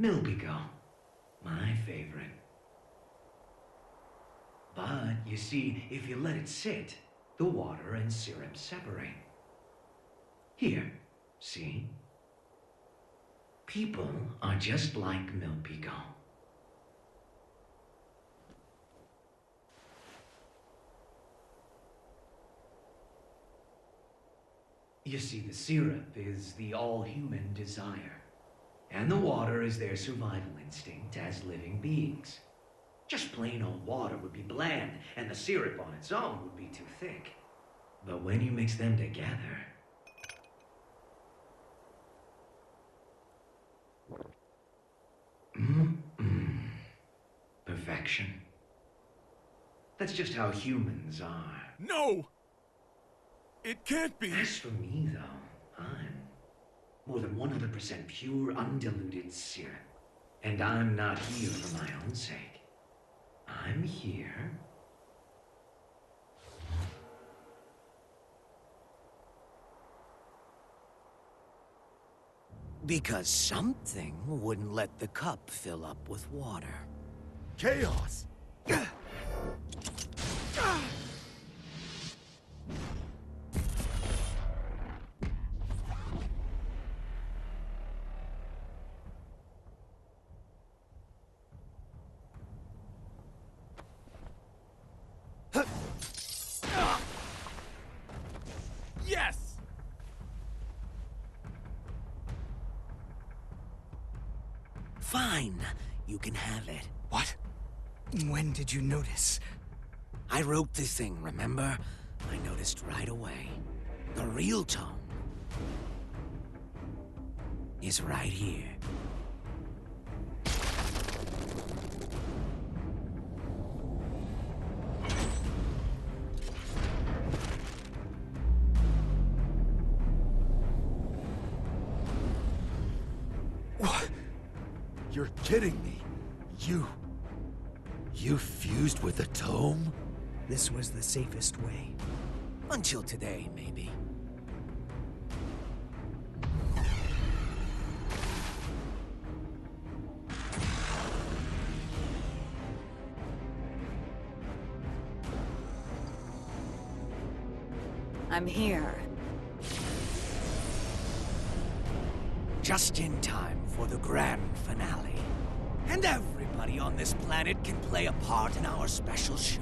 Milbigo, my favorite. But, you see, if you let it sit, the water and syrup separate. Here, see? People are just like Milbigo. You see, the syrup is the all-human desire, and the water is their survival instinct as living beings. Just plain old water would be bland, and the syrup on its own would be too thick. But when you mix them together... Mm-mm. Perfection. That's just how humans are. No! It can't be! As for me, though, I'm more than 100% pure, undiluted syrup. And I'm not here for my own sake. I'm here... because something wouldn't let the cup fill up with water. Chaos! Yes! Fine, you can have it. What? When did you notice? I wrote the thing, remember? I noticed right away. The real tone is right here. What? You're kidding me. You fused with the tome? This was the safest way. Until today, maybe. I'm here. Just in time for the grand finale. And everybody on this planet can play a part in our special show.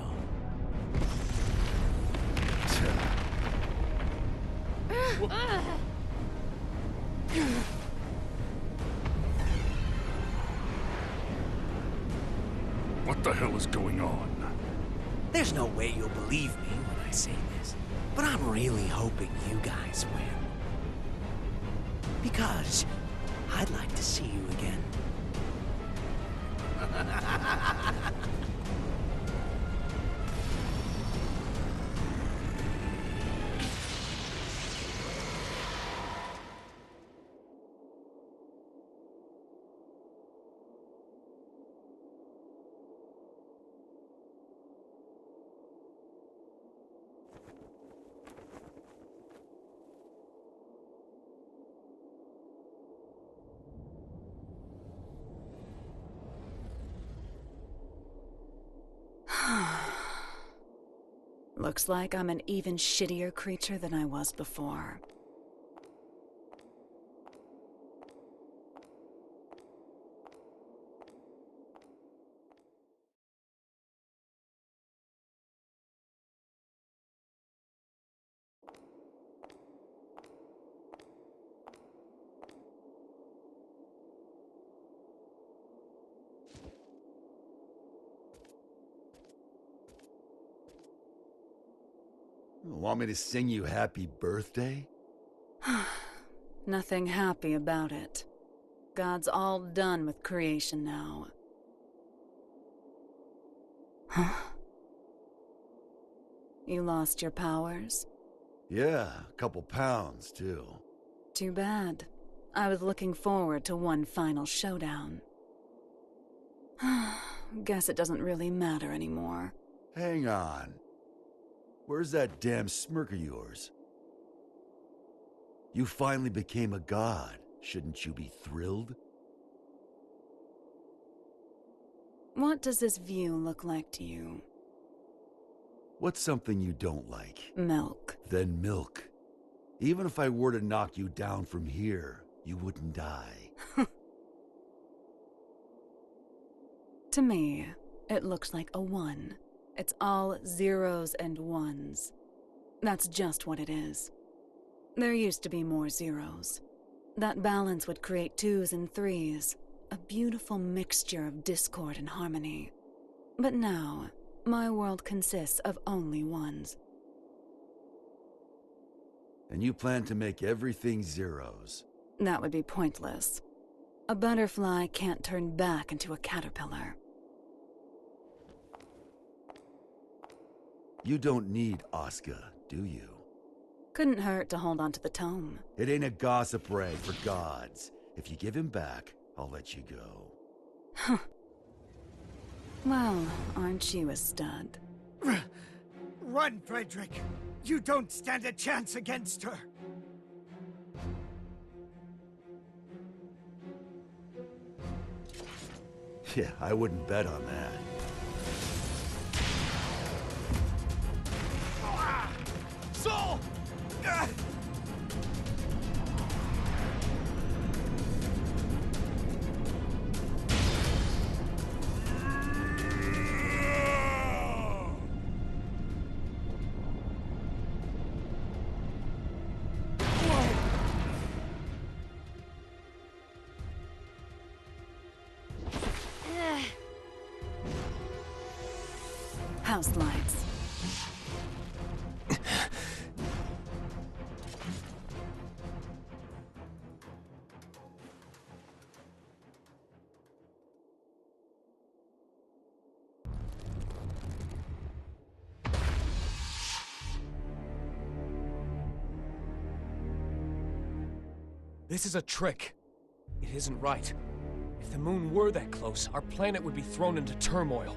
What the hell is going on? There's no way you'll believe me when I say this, but I'm really hoping you guys win. Because I'd like to see you again. Looks like I'm an even shittier creature than I was before. Want me to sing you happy birthday? Nothing happy about it. God's all done with creation now. Huh? You lost your powers? Yeah, a couple pounds, too. Too bad. I was looking forward to one final showdown. Guess it doesn't really matter anymore. Hang on. Where's that damn smirk of yours? You finally became a god. Shouldn't you be thrilled? What does this view look like to you? What's something you don't like? Milk. Then milk. Even if I were to knock you down from here, you wouldn't die. To me, it looks like a 1. It's all zeros and ones. That's just what it is. There used to be more zeros. That balance would create 2s and 3s, a beautiful mixture of discord and harmony. But now, my world consists of only 1s. And you plan to make everything zeros. That would be pointless. A butterfly can't turn back into a caterpillar. You don't need Asuka, do you? Couldn't hurt to hold on to the tome. It ain't a gossip rag for gods. If you give him back, I'll let you go. Well, aren't you a stud? Run, Frederick! You don't stand a chance against her! Yeah, I wouldn't bet on that. Soul! House lights. This is a trick. It isn't right. If the moon were that close, our planet would be thrown into turmoil.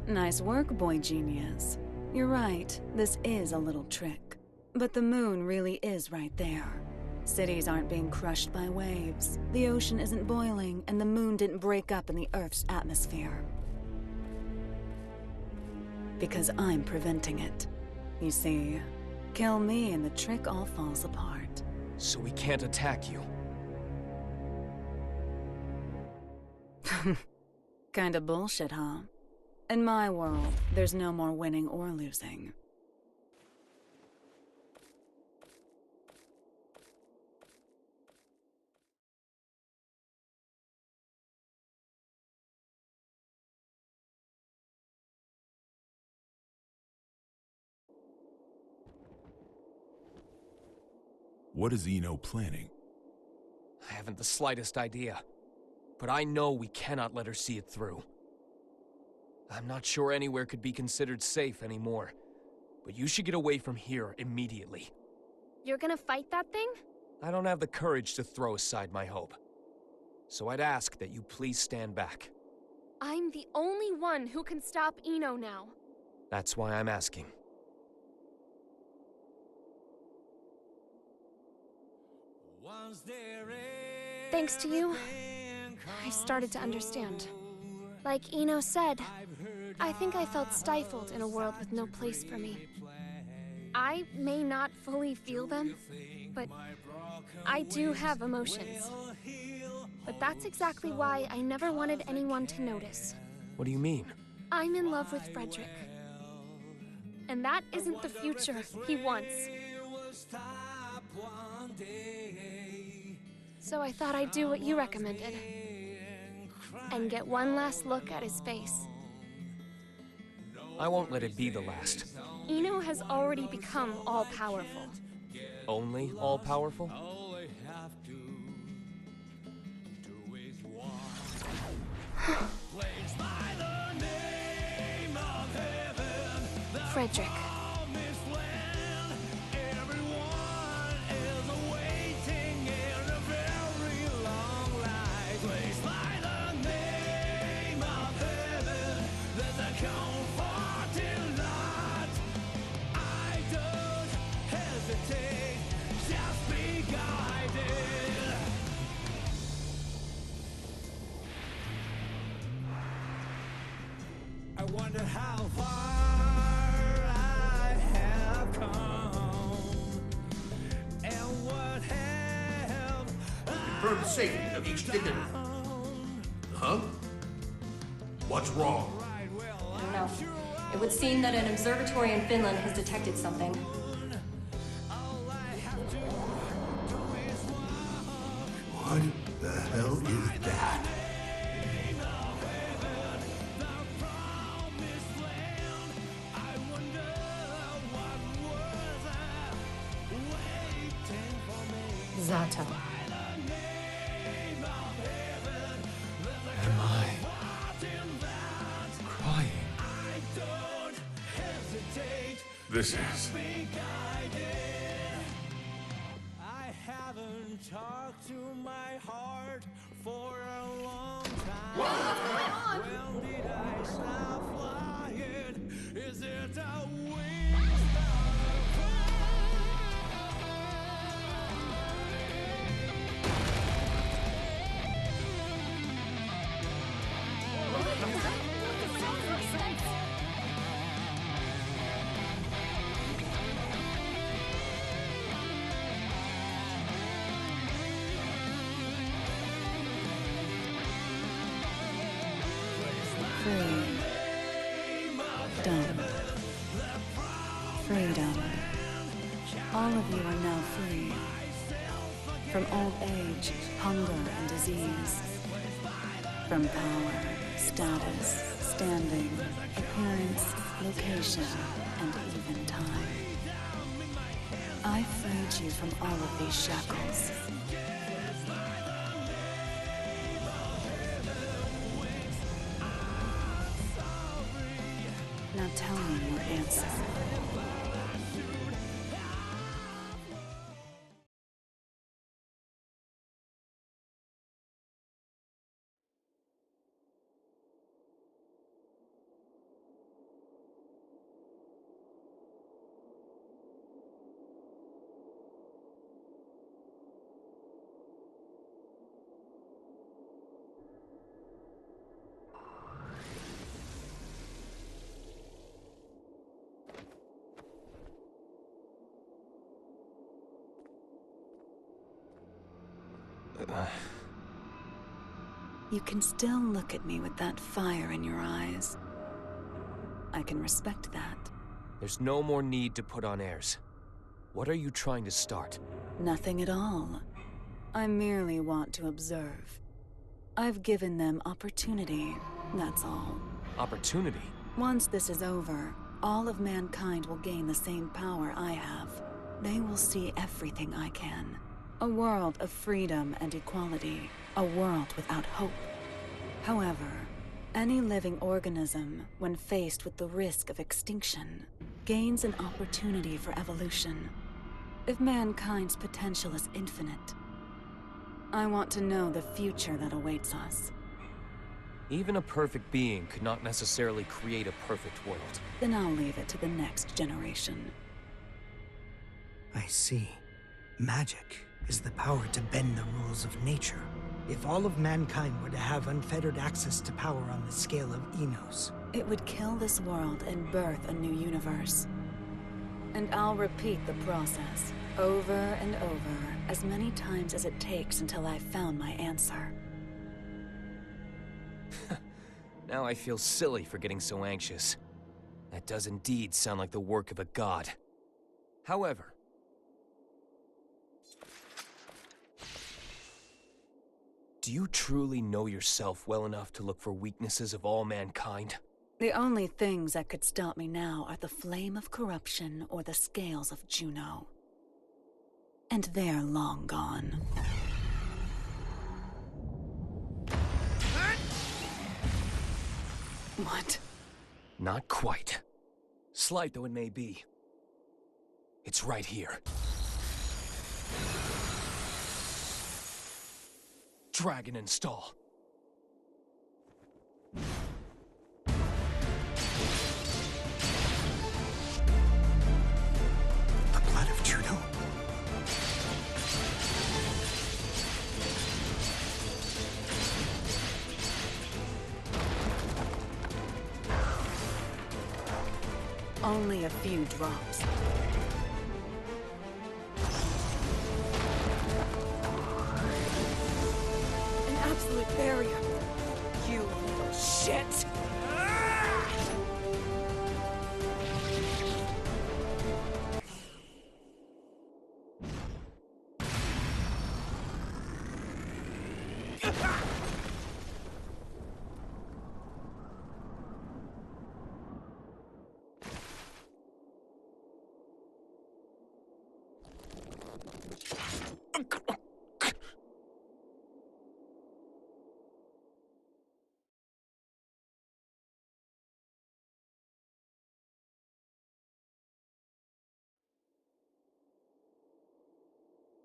Nice work, boy genius. You're right, this is a little trick. But the moon really is right there. Cities aren't being crushed by waves, the ocean isn't boiling, and the moon didn't break up in the Earth's atmosphere. Because I'm preventing it. You see, kill me and the trick all falls apart. So we can't attack you. Kinda bullshit, huh? In my world, there's no more winning or losing. What is Eno planning? I haven't the slightest idea. But I know we cannot let her see it through. I'm not sure anywhere could be considered safe anymore. But you should get away from here immediately. You're gonna fight that thing? I don't have the courage to throw aside my hope. So I'd ask that you please stand back. I'm the only one who can stop Eno now. That's why I'm asking. Thanks to you, I started to understand. Like Eno said, I think I felt stifled in a world with no place for me. I may not fully feel them, but I do have emotions. But that's exactly why I never wanted anyone to notice. What do you mean? I'm in love with Frederick. And that isn't the future he wants. So I thought I'd do what you recommended. And get one last look at his face. I won't let it be the last. Eno has already become all-powerful. Only all-powerful? Frederick. I wonder how far I have come, and what have Confirm the safety of each ticket. Huh? What's wrong? I don't know. It would seem that an observatory in Finland has detected something. What the hell is that? Zato. Am I crying? This is. I haven't talked to my heart for a long time. When did I stop flying? Is it a Freedom. All of you are now free. From old age, hunger, and disease. From power, status, standing, appearance, location, and even time. I freed you from all of these shackles. Now tell me your answer. You can still look at me with that fire in your eyes. I can respect that. There's no more need to put on airs. What are you trying to start? Nothing at all. I merely want to observe. I've given them opportunity, that's all. Opportunity? Once this is over, all of mankind will gain the same power I have. They will see everything I can. A world of freedom and equality. A world without hope. However, any living organism, when faced with the risk of extinction, gains an opportunity for evolution. If mankind's potential is infinite, I want to know the future that awaits us. Even a perfect being could not necessarily create a perfect world. Then I'll leave it to the next generation. I see. Magic is the power to bend the rules of nature. If all of mankind were to have unfettered access to power on the scale of Enos, it would kill this world and birth a new universe. And I'll repeat the process, over and over, as many times as it takes until I've found my answer. Now I feel silly for getting so anxious. That does indeed sound like the work of a god. However, do you truly know yourself well enough to look for weaknesses of all mankind? The only things that could stop me now are the flame of corruption or the scales of Juno. And they're long gone. What? Not quite. Slight though it may be. It's right here. Dragon install. the blood of Juno. only a few drops. An absolute barrier. You little shit!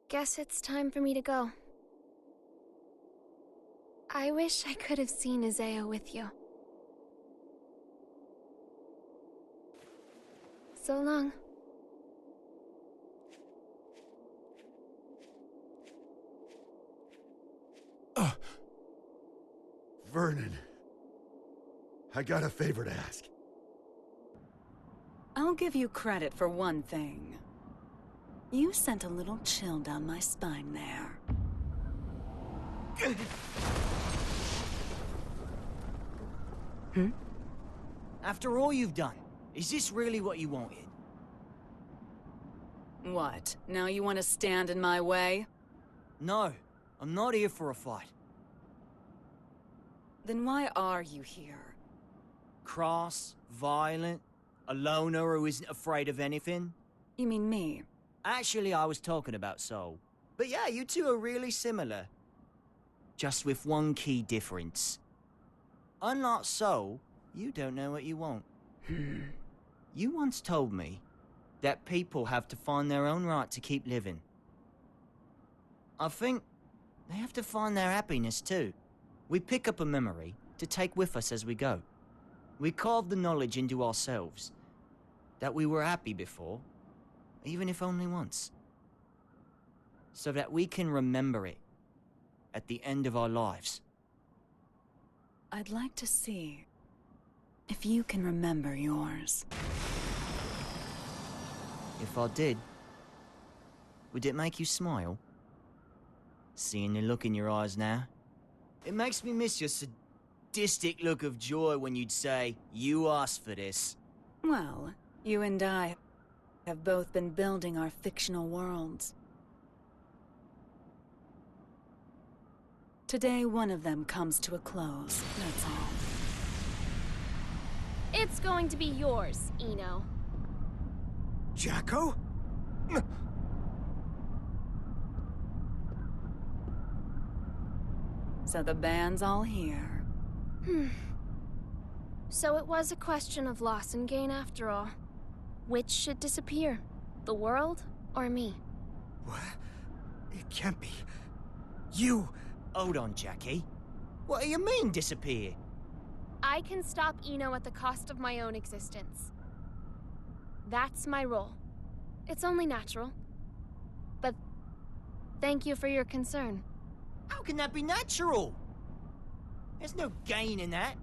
Guess it's time for me to go. I wish I could have seen Isaiah with you. So long. Vernon. I got a favor to ask. I'll give you credit for one thing. You sent a little chill down my spine there. After all you've done, is this really what you wanted? What? Now you want to stand in my way? No, I'm not here for a fight. Then why are you here? Cross, violent, a loner who isn't afraid of anything. You mean me? Actually, I was talking about Soul. But yeah, you two are really similar. Just with one key difference. Unlike Soul, you don't know what you want. You once told me that people have to find their own right to keep living. I think they have to find their happiness too. We pick up a memory to take with us as we go. We carve the knowledge into ourselves that we were happy before, even if only once. So that we can remember it at the end of our lives. I'd like to see if you can remember yours. If I did, would it make you smile? Seeing the look in your eyes now? It makes me miss your sadistic look of joy when you'd say, "You asked for this." Well, you and I have both been building our fictional worlds. Today, one of them comes to a close, that's all. It's going to be yours, Eno. Jacko? So the band's all here. So it was a question of loss and gain after all. Which should disappear? The world or me? What? It can't be. You... Hold on, Jackie. What do you mean, disappear? I can stop Eno at the cost of my own existence. That's my role. It's only natural. But thank you for your concern. How can that be natural? There's no gain in that.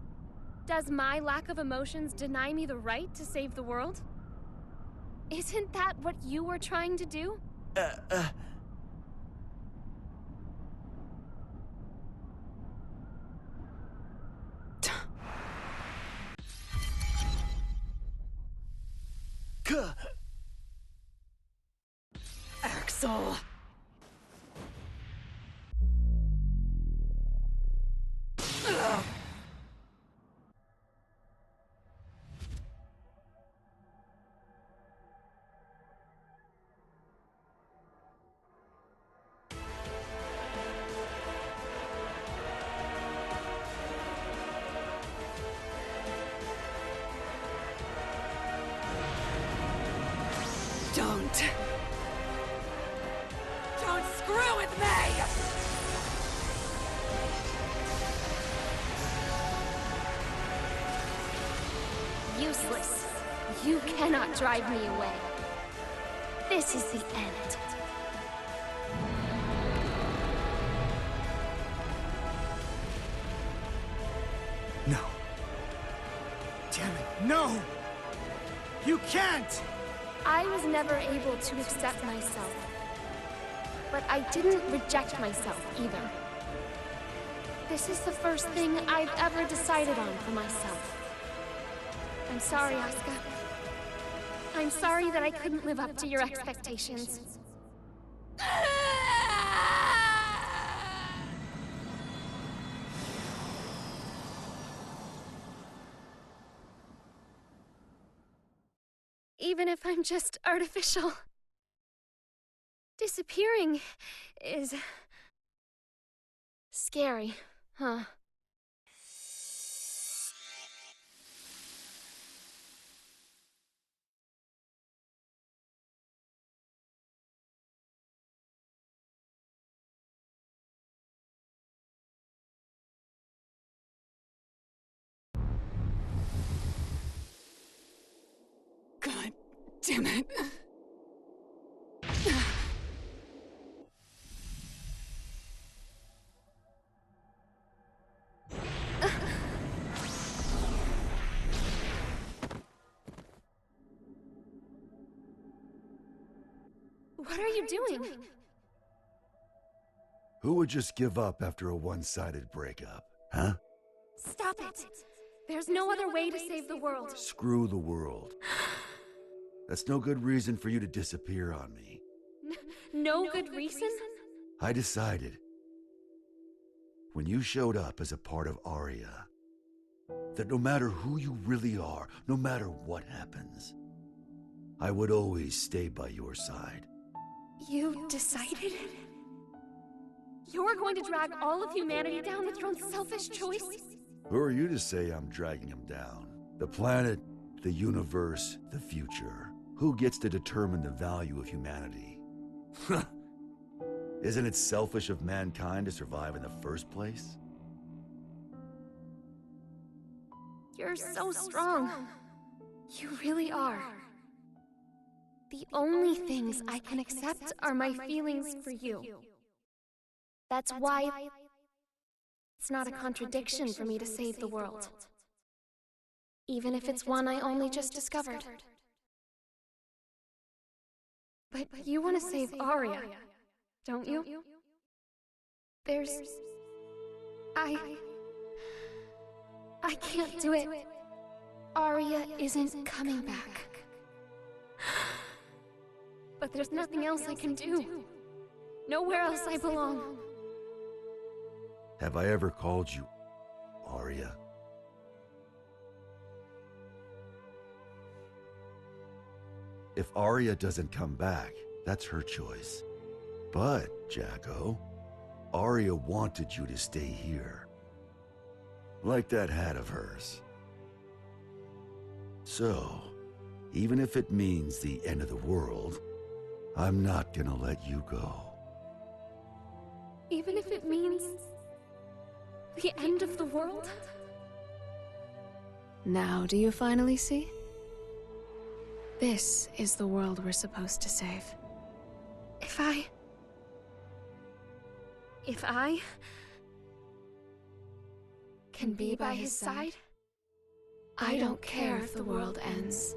Does my lack of emotions deny me the right to save the world? Isn't that what you were trying to do? Axel! Don't screw with me! Useless. You cannot drive me away. This is the end. No. Damn it, no! You can't! I was never able to accept myself. But I didn't reject myself either. This is the first thing I've ever decided on for myself. I'm sorry, Asuka. I'm sorry that I couldn't live up to your expectations. Even if I'm just artificial. Disappearing is scary, huh? God damn it. What are you doing? Who would just give up after a one-sided breakup, huh? Stop it! There's no other way to save the world. Screw the world. That's no good reason for you to disappear on me. No good reason? I decided, when you showed up as a part of Aria, that no matter who you really are, no matter what happens, I would always stay by your side. You decided? You're going to drag all of humanity down with your own selfish choice? Who are you to say I'm dragging him down? The planet, the universe, the future. Who gets to determine the value of humanity? Isn't it selfish of mankind to survive in the first place? You're so strong. You really are. The only things I can accept are my feelings for you. That's why it's not a contradiction for me to save the world. Even if it's one I only just discovered. But you want to save Aria, don't you? There's... I can't do it. Aria isn't coming back. But there's nothing else I can do. Nowhere else I belong. Have I ever called you Aria? If Aria doesn't come back, that's her choice. But, Jacko, Aria wanted you to stay here. Like that hat of hers. So, even if it means the end of the world, I'm not gonna let you go. Even if it means the end of the world? Now do you finally see? This is the world we're supposed to save. If I can be by his side, I don't care if the world ends.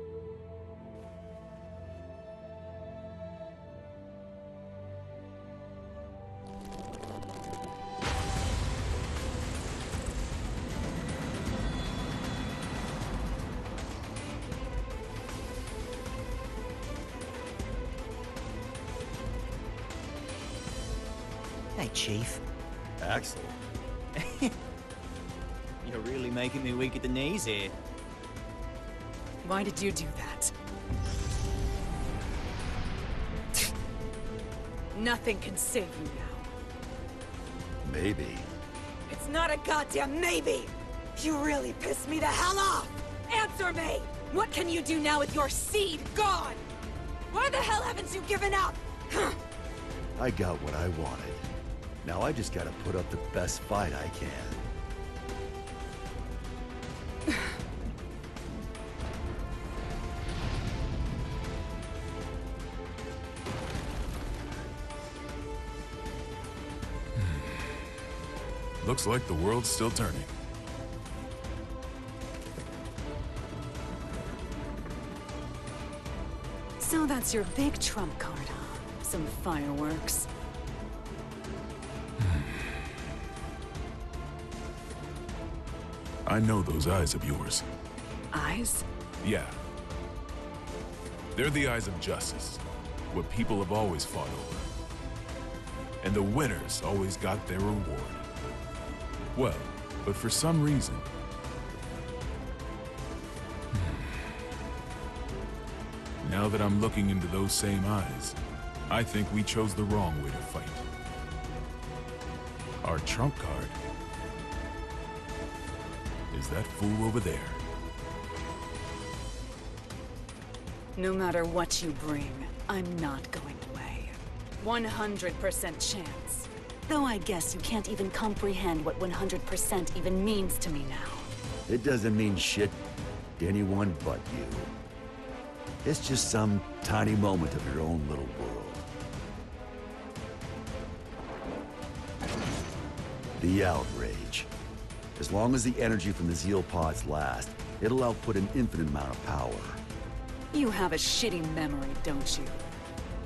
Hey, Chief. Axel? You're really making me weak at the knees here. Why did you do that? Nothing can save you now. Maybe. It's not a goddamn maybe! You really pissed me the hell off! Answer me! What can you do now with your seed gone? Why the hell haven't you given up? I got what I wanted. Now I just gotta put up the best fight I can. Looks like the world's still turning. So that's your big trump card, huh? Some fireworks. I know those eyes of yours. Eyes? Yeah. They're the eyes of justice, what people have always fought over. And the winners always got their reward. Well, but for some reason... Now that I'm looking into those same eyes, I think we chose the wrong way to fight. Our trump card is that fool over there. No matter what you bring, I'm not going away. 100% chance. Though I guess you can't even comprehend what 100% even means to me now. It doesn't mean shit to anyone but you. It's just some tiny moment of your own little world. The outrage. As long as the energy from the Zeal pods last, it'll output an infinite amount of power. You have a shitty memory, don't you?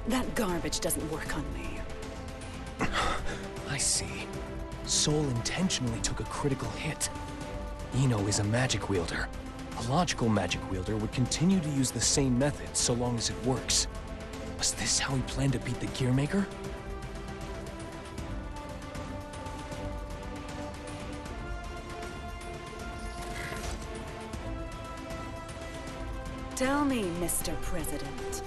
That garbage doesn't work on me. I see. Soul intentionally took a critical hit. Eno is a magic wielder. A logical magic wielder would continue to use the same method so long as it works. Was this how he planned to beat the Gearmaker? Tell me, Mr. President.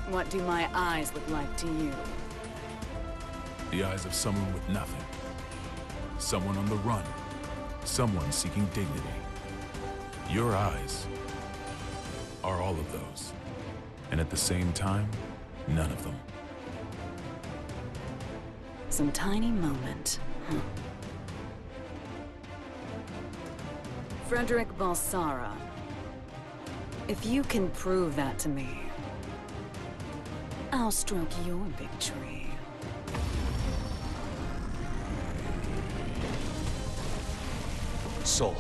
What do my eyes look like to you? The eyes of someone with nothing. Someone on the run. Someone seeking dignity. Your eyes are all of those. And at the same time, none of them. Some tiny moment, huh? Frederick Balsara. If you can prove that to me, I'll stroke your big tree. Soul,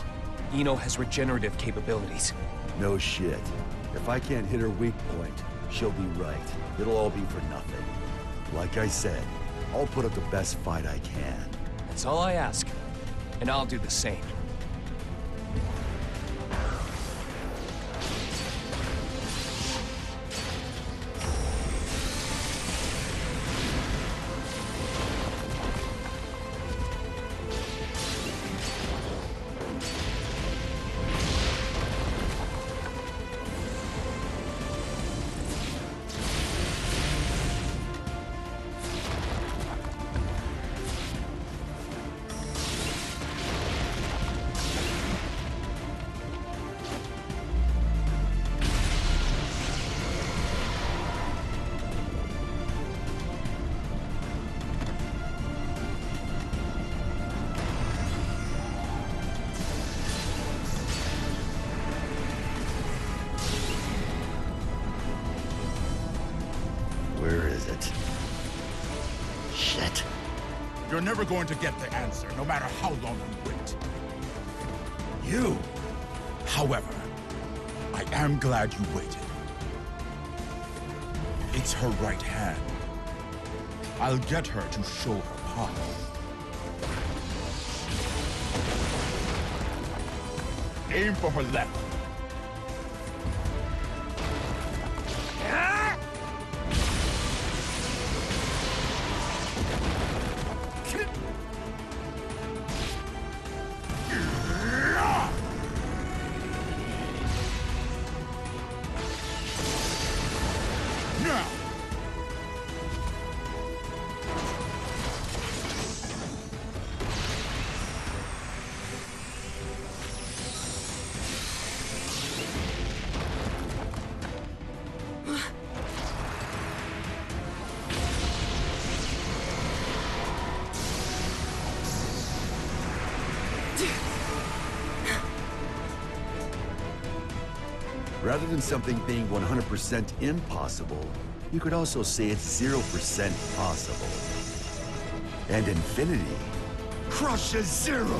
Eno has regenerative capabilities. No shit. If I can't hit her weak point, she'll be right. It'll all be for nothing. Like I said, I'll put up the best fight I can. That's all I ask. And I'll do the same. Where is it? Shit. You're never going to get the answer, no matter how long you wait. You, however, I am glad you waited. It's her right hand. I'll get her to show her power. Aim for her left. Now! Rather than something being 100% impossible, you could also say it's 0% possible. And infinity crushes zero!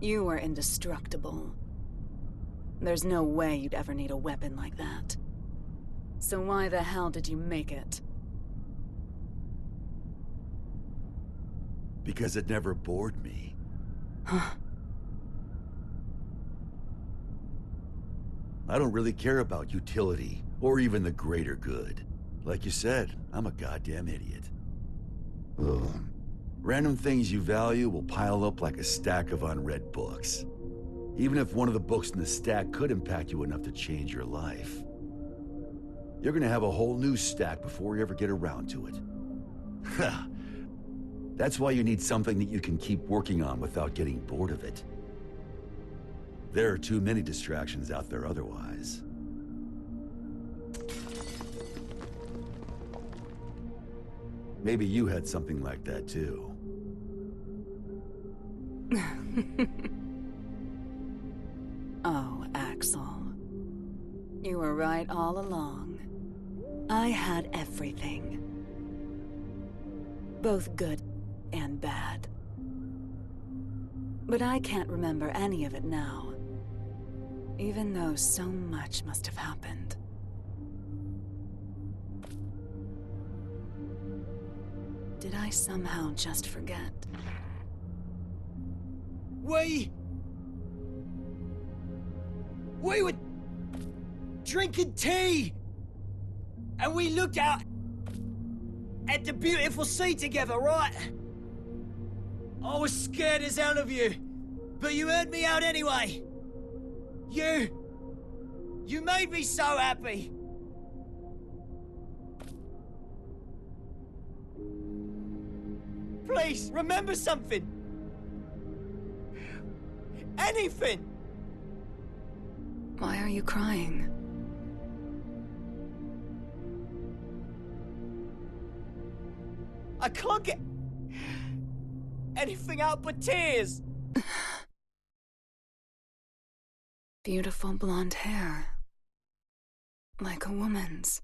You were indestructible. There's no way you'd ever need a weapon like that. So why the hell did you make it? Because it never bored me. Huh. I don't really care about utility, or even the greater good. Like you said, I'm a goddamn idiot. Ugh. Random things you value will pile up like a stack of unread books. Even if one of the books in the stack could impact you enough to change your life. You're gonna have a whole new stack before you ever get around to it. That's why you need something that you can keep working on without getting bored of it. There are too many distractions out there otherwise. Maybe you had something like that too. Oh, Axel. You were right all along. I had everything. Both good and bad. But I can't remember any of it now. Even though so much must have happened. Did I somehow just forget? We were drinking tea, and we looked out at the beautiful sea together, right? I was scared as hell of you, but you heard me out anyway. You made me so happy. Please, remember something. Anything. Why are you crying? I can't get anything out but tears. Beautiful blonde hair. Like a woman's.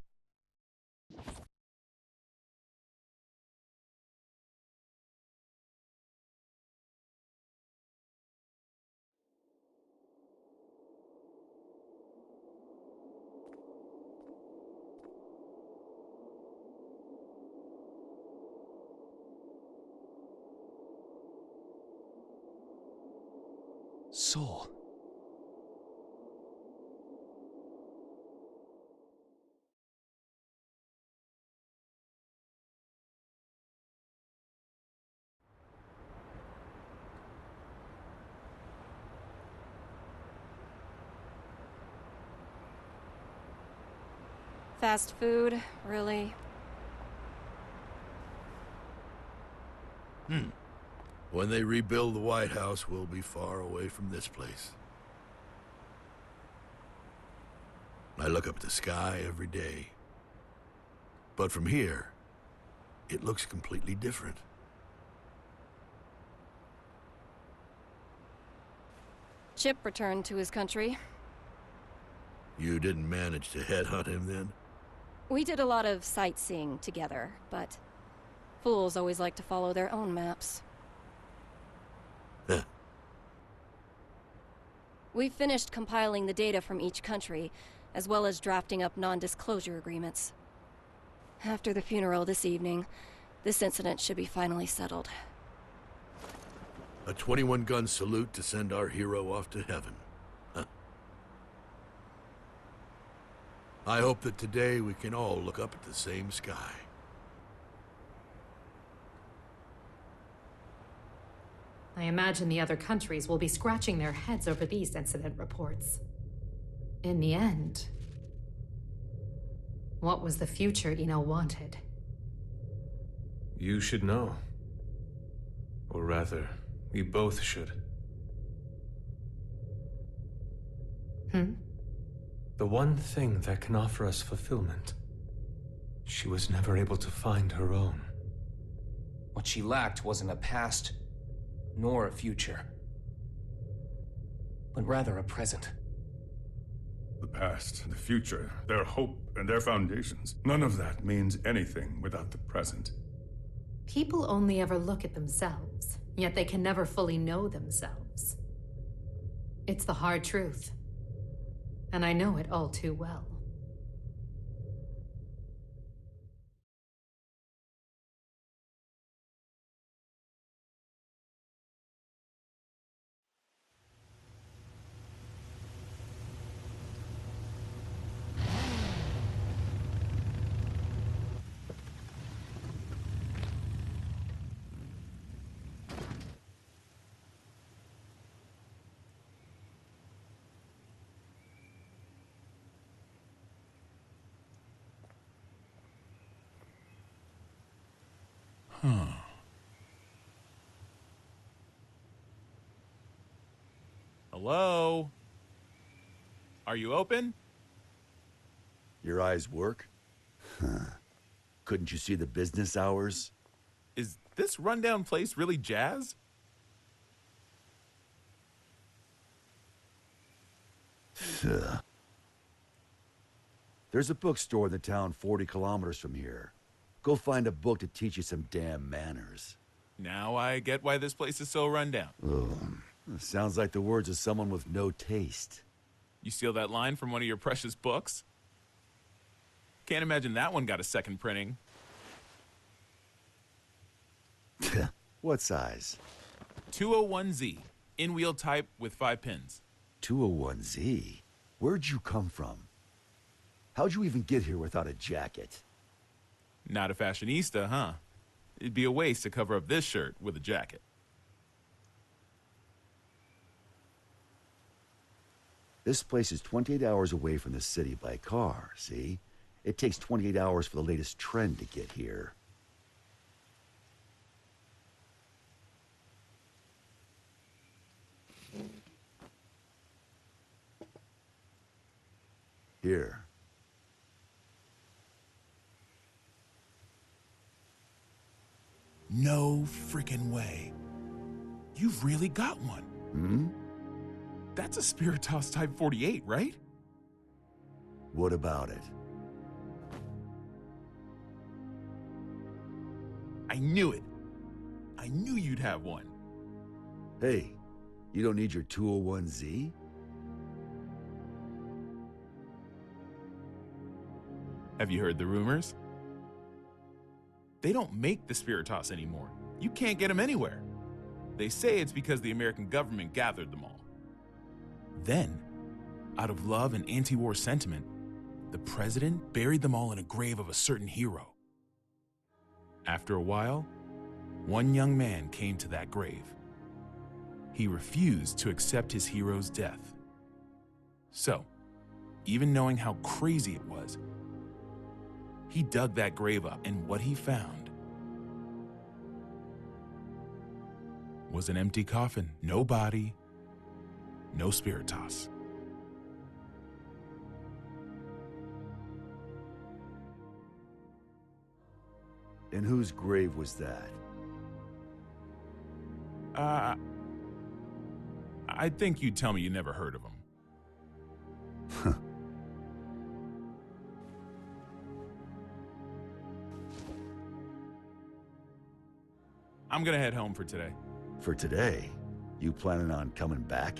Soul. Fast food, really? When they rebuild the White House, we'll be far away from this place. I look up at the sky every day. But from here, it looks completely different. Chip returned to his country. You didn't manage to headhunt him then? We did a lot of sightseeing together, but fools always like to follow their own maps. Huh. We finished compiling the data from each country, as well as drafting up non-disclosure agreements. After the funeral this evening, this incident should be finally settled. A 21-gun salute to send our hero off to heaven. Huh. I hope that today we can all look up at the same sky. I imagine the other countries will be scratching their heads over these incident reports. In the end, what was the future Eno wanted? You should know. Or rather, we both should. The one thing that can offer us fulfillment. She was never able to find her own. What she lacked wasn't a past, nor a future, but rather a present. The past, the future, their hope, and their foundations. None of that means anything without the present. People only ever look at themselves, yet they can never fully know themselves. It's the hard truth. And I know it all too well. Huh. Hello? Are you open? Your eyes work? Huh. Couldn't you see the business hours? Is this rundown place really jazz? There's a bookstore in the town 40 kilometers from here. Go find a book to teach you some damn manners. Now I get why this place is so rundown. Sounds like the words of someone with no taste. You steal that line from one of your precious books? Can't imagine that one got a second printing. What size? 201Z. In-wheel type with 5 pins. 201Z? Where'd you come from? How'd you even get here without a jacket? Not a fashionista, huh? It'd be a waste to cover up this shirt with a jacket. This place is 28 hours away from the city by car, see? It takes 28 hours for the latest trend to get here. Here. No freaking way. You've really got one. Hmm? That's a Spiritos Type 48, right? What about it? I knew it. I knew you'd have one. Hey, you don't need your 201Z? Have you heard the rumors? They don't make the Spiritos anymore. You can't get them anywhere. They say it's because the American government gathered them all. Then, out of love and anti-war sentiment, the president buried them all in a grave of a certain hero. After a while, one young man came to that grave. He refused to accept his hero's death. So, even knowing how crazy it was, he dug that grave up, and what he found was an empty coffin. No body, no Spiritos. And whose grave was that? I think you'd tell me you never heard of him. I'm gonna head home for today. For today? You planning on coming back?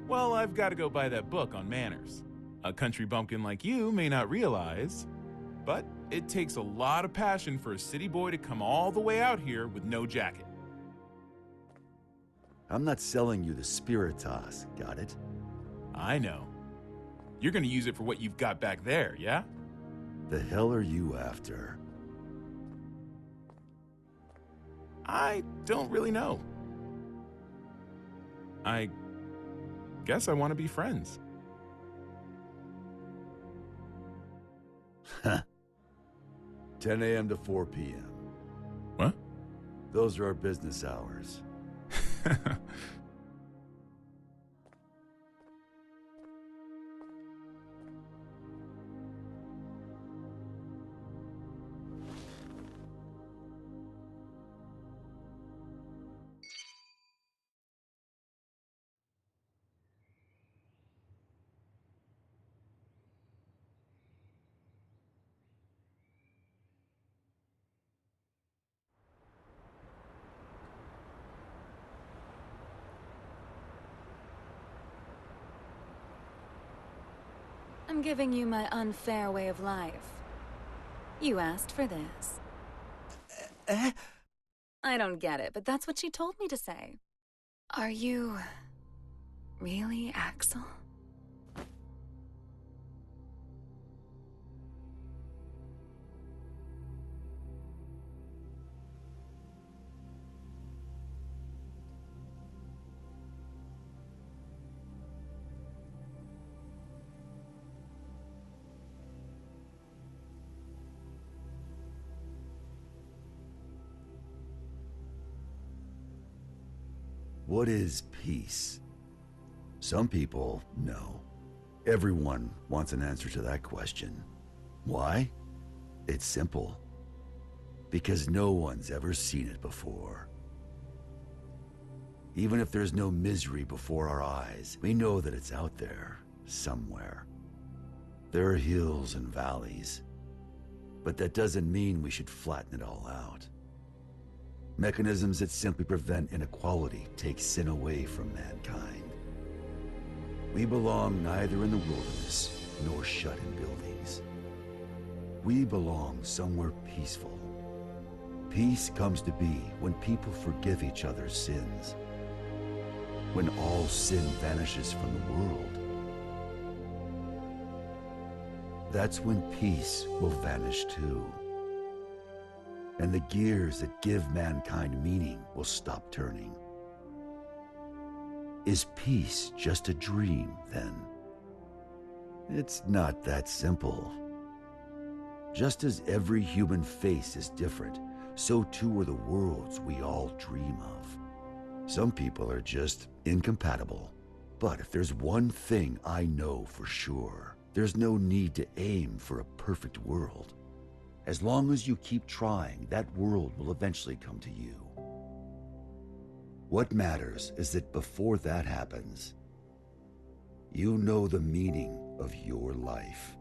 Well, I've got to go buy that book on manners. A country bumpkin like you may not realize, but it takes a lot of passion for a city boy to come all the way out here with no jacket. I'm not selling you the Spiritos, got it? I know. You're gonna use it for what you've got back there, yeah? The hell are you after? I don't really know. I guess I want to be friends. 10 a.m. to 4 p.m. What? Those are our business hours. I'm giving you my unfair way of life. You asked for this. I don't get it, but that's what she told me to say. Are you really Axel? What is peace? Some people know. Everyone wants an answer to that question. Why? It's simple. Because no one's ever seen it before. Even if there's no misery before our eyes, we know that it's out there, somewhere. There are hills and valleys, but that doesn't mean we should flatten it all out. Mechanisms that simply prevent inequality take sin away from mankind. We belong neither in the wilderness nor shut in buildings. We belong somewhere peaceful. Peace comes to be when people forgive each other's sins. When all sin vanishes from the world. That's when peace will vanish too. And the gears that give mankind meaning will stop turning. Is peace just a dream, then? It's not that simple. Just as every human face is different, so too are the worlds we all dream of. Some people are just incompatible. But if there's one thing I know for sure, there's no need to aim for a perfect world. As long as you keep trying, that world will eventually come to you. What matters is that before that happens, you know the meaning of your life.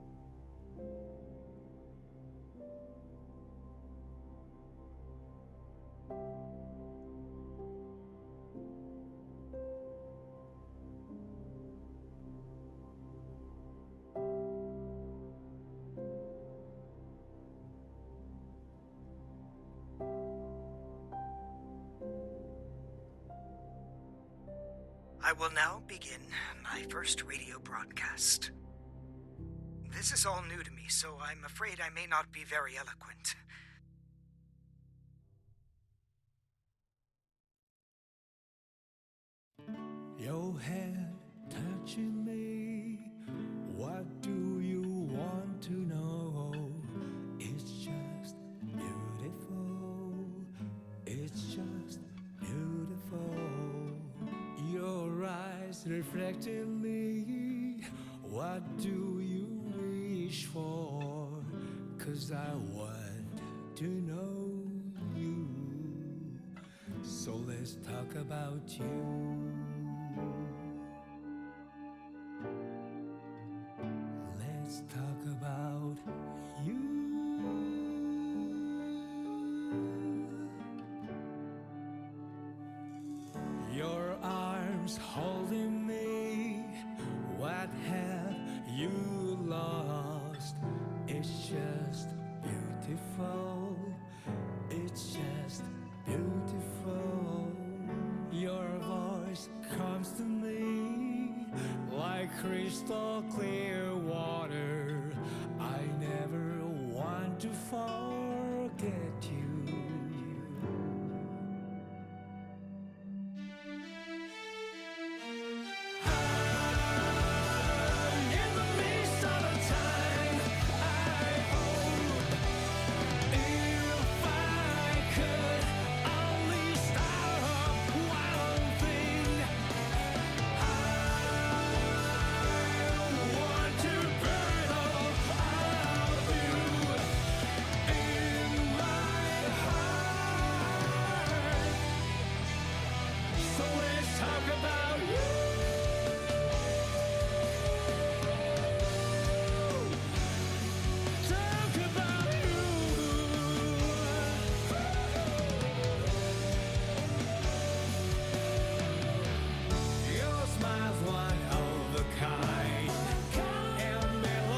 I will now begin my first radio broadcast. This is all new to me, so I'm afraid I may not be very eloquent. Your head touching me. What do you want to know? It's just beautiful. It's just beautiful. Your eyes reflecting me. What do you wish for? 'Cause I want to know you. So let's talk about you. Let's talk about you. Your arms holding me. What have you lost? It's just beautiful. It's just beautiful. Your voice comes to me like crystal clear water. I never want to forget you. In the midst of a time, I hope if I could only start one thing, I want to burn all of you in my heart. So let's talk about you. Talk about you. Your smile's one of a kind, and then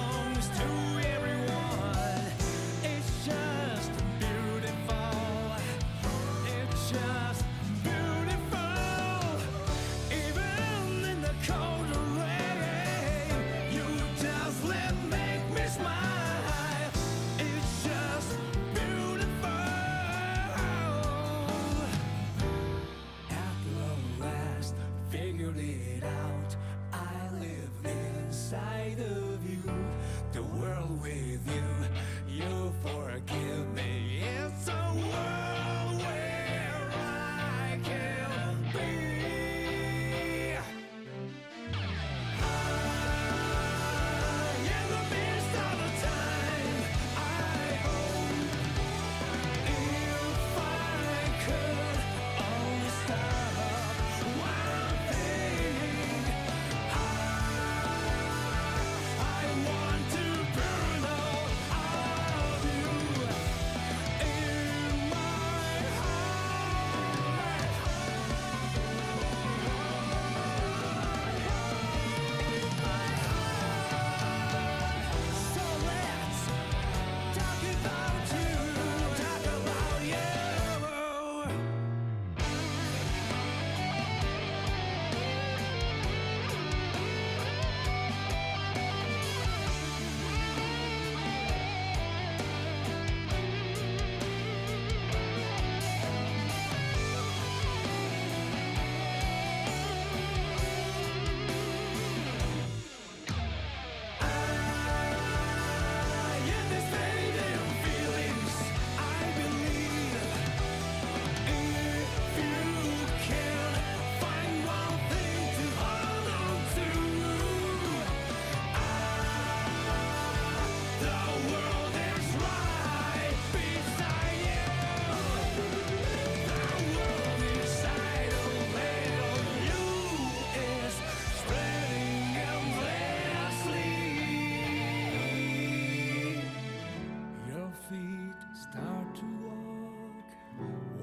Start to walk.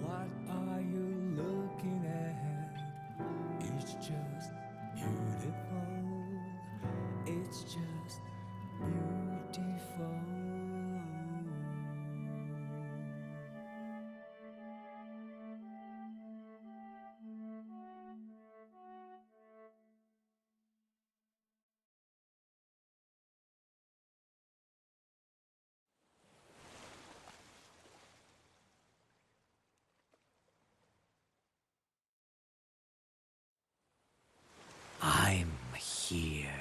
What are you looking at? It's just beautiful. It's just beautiful. I'm here.